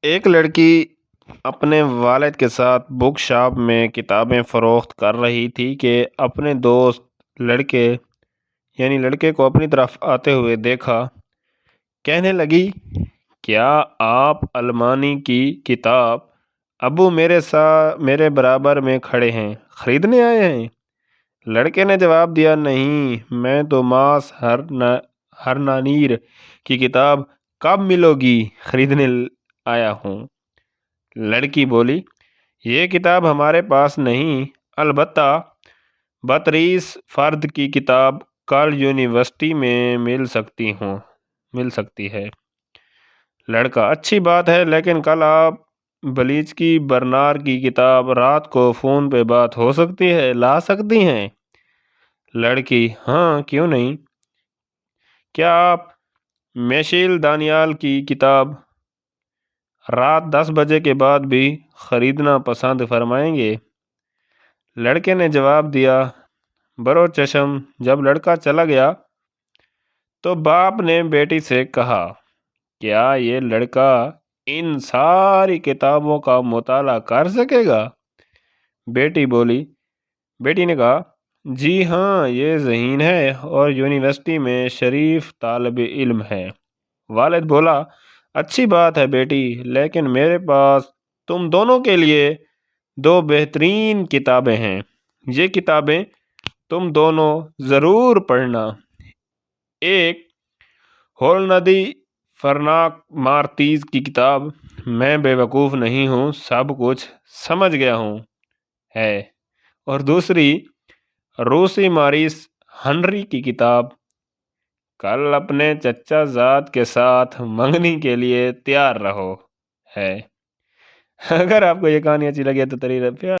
ایک لڑکی اپنے والد کے ساتھ بک شاپ میں کتابیں فروخت کر رہی تھی کہ اپنے دوست لڑکے کو اپنی طرف آتے ہوئے دیکھا۔ کہنے لگی، کیا آپ المانی کی کتاب ابو میرے برابر میں کھڑے ہیں خریدنے آئے ہیں؟ لڑکے نے جواب دیا، نہیں، میں تو ماس ہرنانیر کی کتاب کب ملوگی خریدنے آیا ہوں۔ لڑکی بولی، یہ کتاب ہمارے پاس نہیں، البتہ بطریس فرد کی کتاب کل یونیورسٹی میں مل سکتی ہے۔ لڑکا، اچھی بات ہے، لیکن کل آپ بلیچکی برنار کی کتاب رات کو فون پہ بات ہو سکتی ہے، لا سکتی ہیں؟ لڑکی، ہاں، کیوں نہیں؟ کیا آپ میشیل دانیال کی کتاب رات 10 بجے کے بعد بھی خریدنا پسند فرمائیں گے؟ لڑکے نے جواب دیا، بروچشم۔ جب لڑکا چلا گیا تو باپ نے بیٹی سے کہا، کیا یہ لڑکا ان ساری کتابوں کا مطالعہ کر سکے گا؟ بیٹی نے کہا، جی ہاں، یہ ذہین ہے اور یونیورسٹی میں شریف طالب علم ہے۔ والد بولا، اچھی بات ہے بیٹی، لیکن میرے پاس تم دونوں کے لیے 2 بہترین کتابیں ہیں۔ یہ کتابیں تم دونوں ضرور پڑھنا۔ ایک ہولندی فرانک مارتیز کی کتاب میں بے وقوف نہیں ہوں، سب کچھ سمجھ گیا ہوں ہے، اور دوسری روسی ماریس ہنری کی کتاب کل اپنے چچا زاد کے ساتھ منگنی کے لیے تیار رہو ہے۔ اگر آپ کو یہ کہانی اچھی لگے تو